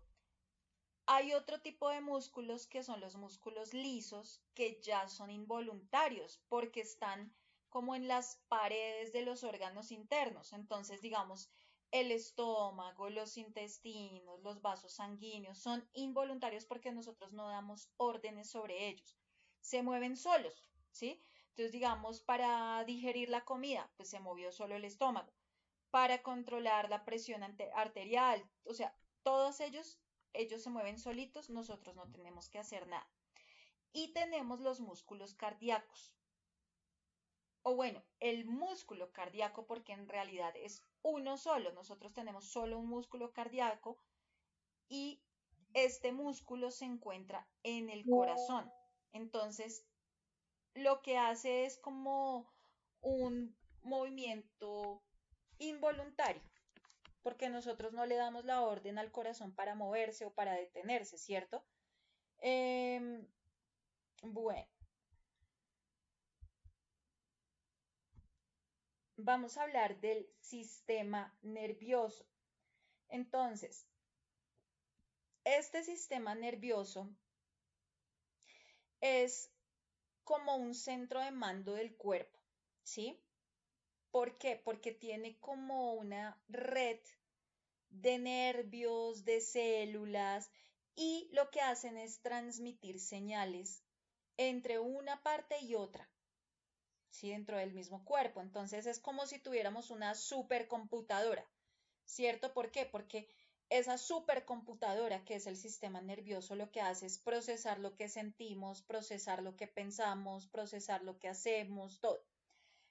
Hay otro tipo de músculos que son los músculos lisos, que ya son involuntarios porque están como en las paredes de los órganos internos. Entonces, digamos, el estómago, los intestinos, los vasos sanguíneos son involuntarios porque nosotros no damos órdenes sobre ellos. Se mueven solos, ¿sí? Entonces, digamos, para digerir la comida, pues se movió solo el estómago. Para controlar la presión arterial, o sea, todos ellos se mueven solitos, nosotros no tenemos que hacer nada. Y tenemos los músculos cardíacos. O bueno, el músculo cardíaco, porque en realidad es uno solo. Nosotros tenemos solo un músculo cardíaco y este músculo se encuentra en el corazón. Entonces, lo que hace es como un movimiento involuntario, porque nosotros no le damos la orden al corazón para moverse o para detenerse, ¿cierto? Bueno, vamos a hablar del sistema nervioso. Entonces, este sistema nervioso es como un centro de mando del cuerpo, ¿sí? ¿Por qué? Porque tiene como una red de nervios, de células, y lo que hacen es transmitir señales entre una parte y otra, ¿sí? Dentro del mismo cuerpo. Entonces es como si tuviéramos una supercomputadora, ¿cierto? ¿Por qué? Porque esa supercomputadora que es el sistema nervioso lo que hace es procesar lo que sentimos, procesar lo que pensamos, procesar lo que hacemos, todo.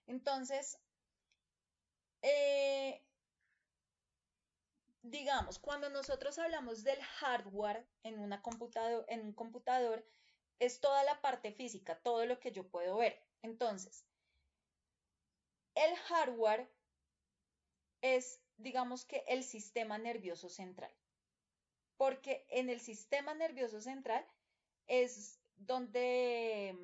Entonces, eh, digamos, cuando nosotros hablamos del hardware en un computador, es toda la parte física, todo lo que yo puedo ver. Entonces, el hardware es, digamos que el sistema nervioso central, porque en el sistema nervioso central es donde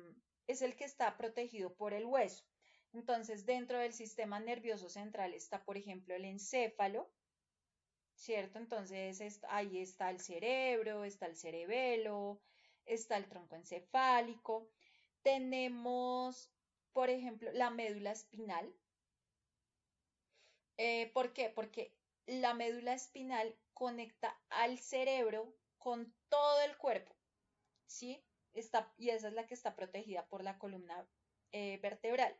es el que está protegido por el hueso. Entonces, dentro del sistema nervioso central está, por ejemplo, el encéfalo, ¿cierto? Entonces, ahí está el cerebro, está el cerebelo, está el tronco encefálico. Tenemos, por ejemplo, la médula espinal. ¿Por qué? Porque la médula espinal conecta al cerebro con todo el cuerpo, ¿sí? Y esa es la que está protegida por la columna vertebral.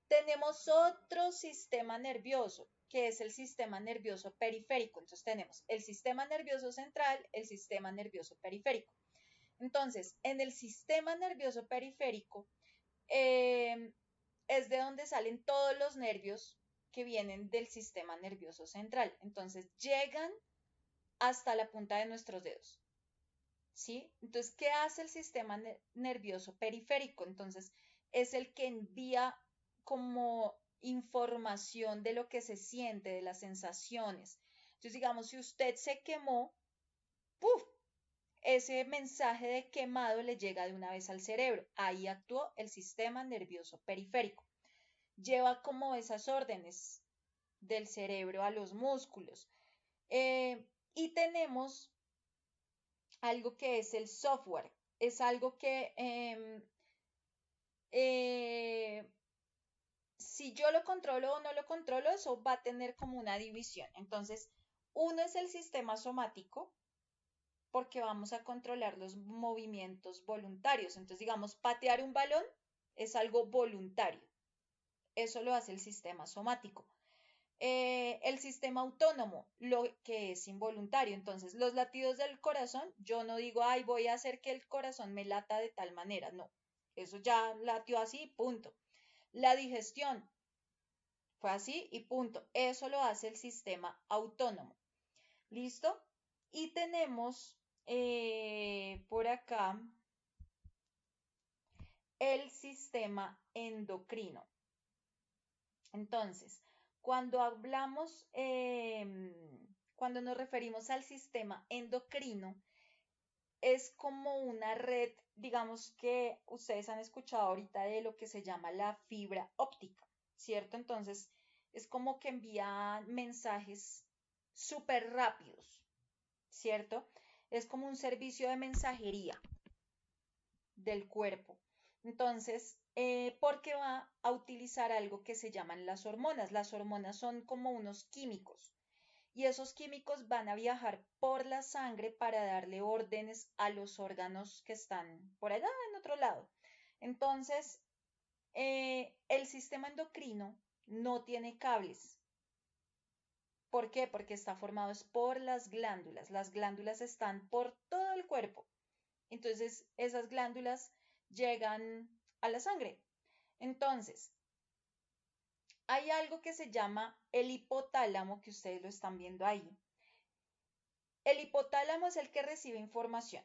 Tenemos otro sistema nervioso, que es el sistema nervioso periférico. Entonces tenemos el sistema nervioso central, el sistema nervioso periférico. Entonces, en el sistema nervioso periférico es de donde salen todos los nervios que vienen del sistema nervioso central. Entonces, llegan hasta la punta de nuestros dedos. ¿Sí? Entonces, ¿qué hace el sistema nervioso periférico? Entonces, es el que envía como información de lo que se siente, de las sensaciones. Entonces, digamos, si usted se quemó, ¡puf! Ese mensaje de quemado le llega de una vez al cerebro. Ahí actuó el sistema nervioso periférico. Lleva como esas órdenes del cerebro a los músculos. Y tenemos algo que es el software. Es algo que si yo lo controlo o no lo controlo, eso va a tener como una división. Entonces, uno es el sistema somático, porque vamos a controlar los movimientos voluntarios. Entonces, digamos, patear un balón es algo voluntario. Eso lo hace el sistema somático. El sistema autónomo, lo que es involuntario. Entonces, los latidos del corazón, yo no digo, ay, voy a hacer que el corazón me lata de tal manera. No, eso ya latió así, punto. La digestión fue así y punto. Eso lo hace el sistema autónomo. ¿Listo? Y tenemos por acá el sistema endocrino. Entonces, cuando hablamos, cuando nos referimos al sistema endocrino, es como una red, digamos que ustedes han escuchado ahorita de lo que se llama la fibra óptica, ¿cierto? Entonces, es como que envía mensajes súper rápidos, ¿cierto? Es como un servicio de mensajería del cuerpo. Entonces, porque va a utilizar algo que se llaman las hormonas. Las hormonas son como unos químicos y esos químicos van a viajar por la sangre para darle órdenes a los órganos que están por allá en otro lado. Entonces, el sistema endocrino no tiene cables. ¿Por qué? Porque está formado por las glándulas. Las glándulas están por todo el cuerpo. Entonces, esas glándulas llegan a la sangre. Entonces, hay algo que se llama el hipotálamo, que ustedes lo están viendo ahí. El hipotálamo es el que recibe información,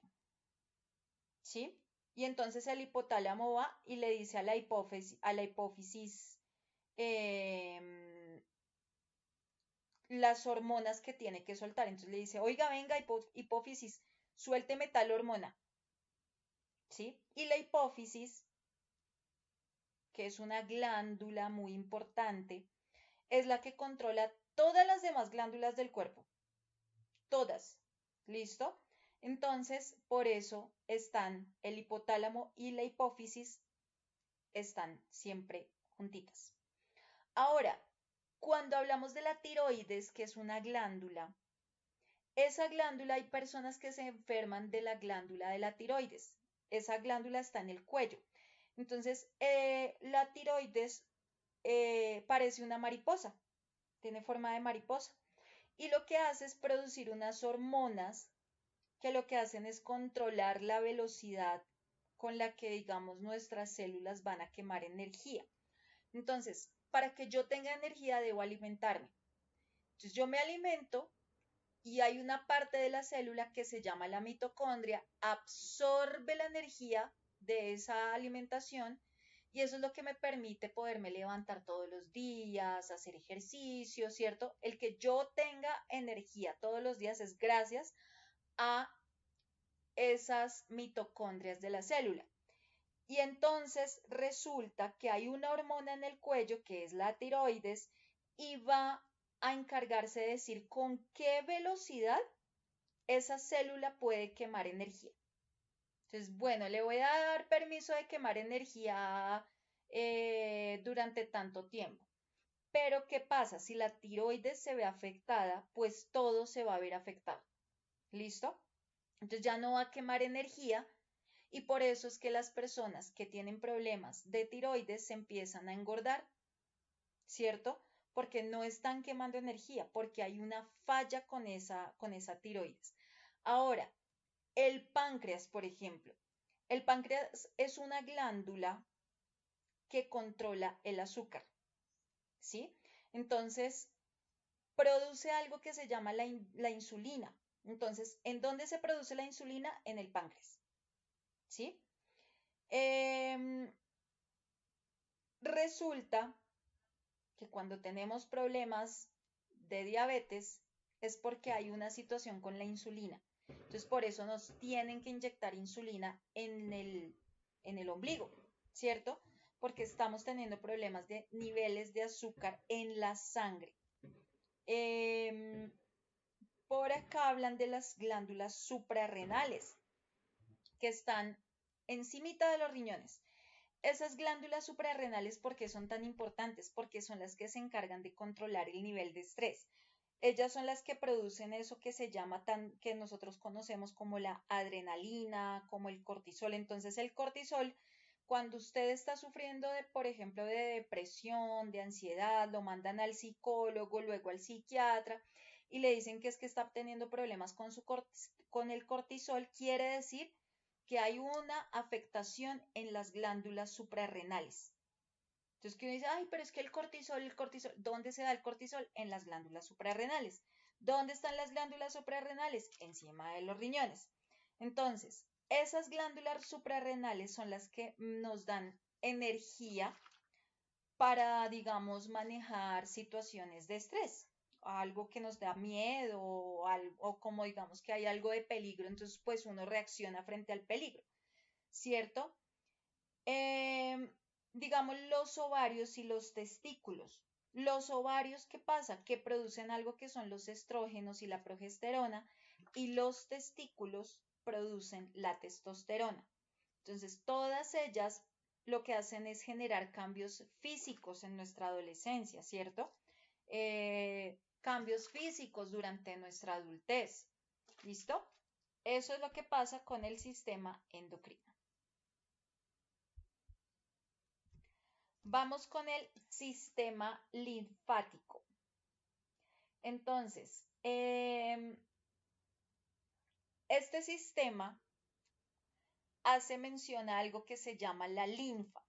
¿sí? Y entonces el hipotálamo va y le dice a la hipófisis las hormonas que tiene que soltar. Entonces le dice, oiga, venga, hipófisis, suélteme tal hormona, ¿sí? Y la hipófisis, que es una glándula muy importante, es la que controla todas las demás glándulas del cuerpo. Todas. ¿Listo? Entonces, por eso están el hipotálamo y la hipófisis están siempre juntitas. Ahora, cuando hablamos de la tiroides, que es una glándula, esa glándula hay personas que se enferman de la glándula de la tiroides. Esa glándula está en el cuello. Entonces, la tiroides parece una mariposa, tiene forma de mariposa. Y lo que hace es producir unas hormonas que lo que hacen es controlar la velocidad con la que, digamos, nuestras células van a quemar energía. Entonces, para que yo tenga energía debo alimentarme. Entonces, yo me alimento y hay una parte de la célula que se llama la mitocondria, absorbe la energía de esa alimentación y eso es lo que me permite poderme levantar todos los días, hacer ejercicio, ¿cierto? El que yo tenga energía todos los días es gracias a esas mitocondrias de la célula. Y entonces resulta que hay una hormona en el cuello que es la tiroides y va a encargarse de decir con qué velocidad esa célula puede quemar energía. Entonces, bueno, le voy a dar permiso de quemar energía durante tanto tiempo. Pero, ¿qué pasa? Si la tiroides se ve afectada, pues todo se va a ver afectado. ¿Listo? Entonces ya no va a quemar energía y por eso es que las personas que tienen problemas de tiroides se empiezan a engordar, ¿cierto? Porque no están quemando energía, porque hay una falla con esa tiroides. Ahora, el páncreas, por ejemplo. El páncreas es una glándula que controla el azúcar, ¿sí? Entonces, produce algo que se llama la insulina. Entonces, ¿en dónde se produce la insulina? En el páncreas, ¿sí? Resulta que cuando tenemos problemas de diabetes es porque hay una situación con la insulina. Entonces, por eso nos tienen que inyectar insulina en el ombligo, ¿cierto? Porque estamos teniendo problemas de niveles de azúcar en la sangre. Por acá hablan de las glándulas suprarrenales que están encimita de los riñones. Esas glándulas suprarrenales, ¿por qué son tan importantes? Porque son las que se encargan de controlar el nivel de estrés. Ellas son las que producen eso que se llama que nosotros conocemos como la adrenalina, como el cortisol. Entonces, el cortisol, cuando usted está sufriendo de, por ejemplo, de depresión, de ansiedad, lo mandan al psicólogo, luego al psiquiatra y le dicen que es que está teniendo problemas con el cortisol, quiere decir que hay una afectación en las glándulas suprarrenales. Entonces, que uno dice, ay, pero es que el cortisol, ¿dónde se da el cortisol? En las glándulas suprarrenales. ¿Dónde están las glándulas suprarrenales? Encima de los riñones. Entonces, esas glándulas suprarrenales son las que nos dan energía para, digamos, manejar situaciones de estrés, algo que nos da miedo o como digamos que hay algo de peligro, entonces pues uno reacciona frente al peligro, ¿cierto? Eh, digamos los ovarios y los testículos. Los ovarios, ¿qué pasa? Que producen algo que son los estrógenos y la progesterona y los testículos producen la testosterona. Entonces, todas ellas lo que hacen es generar cambios físicos en nuestra adolescencia, ¿cierto? Cambios físicos durante nuestra adultez. ¿Listo? Eso es lo que pasa con el sistema endocrino. Vamos con el sistema linfático. Entonces, este sistema hace mención a algo que se llama la linfa.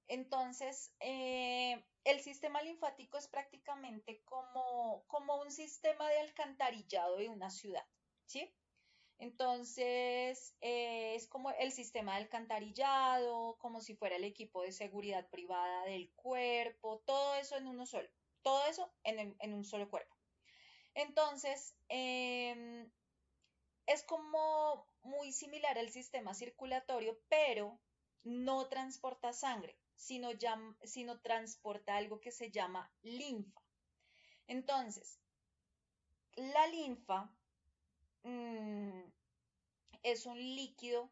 Entonces, el sistema linfático es prácticamente como un sistema de alcantarillado de una ciudad, ¿sí? Entonces, es como el sistema de alcantarillado, como si fuera el equipo de seguridad privada del cuerpo, todo eso en uno solo, todo eso en un solo cuerpo. Entonces, es como muy similar al sistema circulatorio, pero no transporta sangre, sino transporta algo que se llama linfa. Entonces, la linfa es un líquido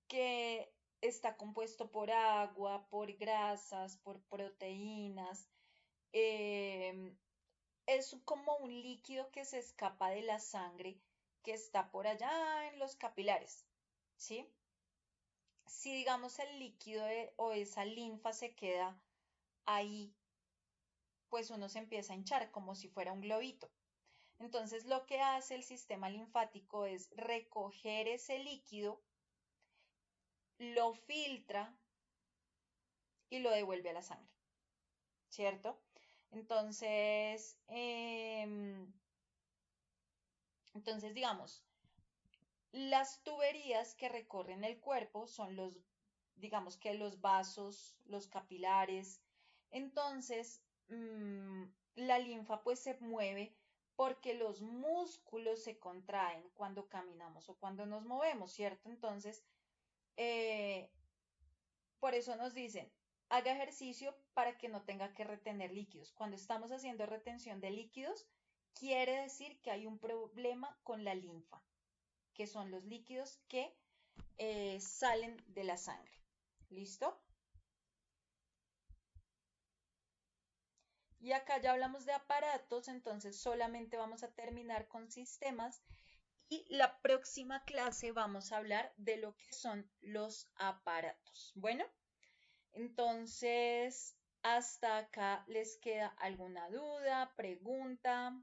que está compuesto por agua, por grasas, por proteínas. Es como un líquido que se escapa de la sangre que está por allá en los capilares, ¿sí? Si digamos el líquido o esa linfa se queda ahí, pues uno se empieza a hinchar como si fuera un globito. Entonces lo que hace el sistema linfático es recoger ese líquido, lo filtra y lo devuelve a la sangre, ¿cierto? Entonces, digamos, las tuberías que recorren el cuerpo son digamos que los vasos, los capilares. Entonces, la linfa pues se mueve porque los músculos se contraen cuando caminamos o cuando nos movemos, ¿cierto? Entonces, eh, por eso nos dicen, haga ejercicio para que no tenga que retener líquidos. Cuando estamos haciendo retención de líquidos, quiere decir que hay un problema con la linfa, que son los líquidos que salen de la sangre. ¿Listo? Y acá ya hablamos de aparatos, entonces solamente vamos a terminar con sistemas y la próxima clase vamos a hablar de lo que son los aparatos. Bueno, entonces hasta acá les queda alguna duda, pregunta.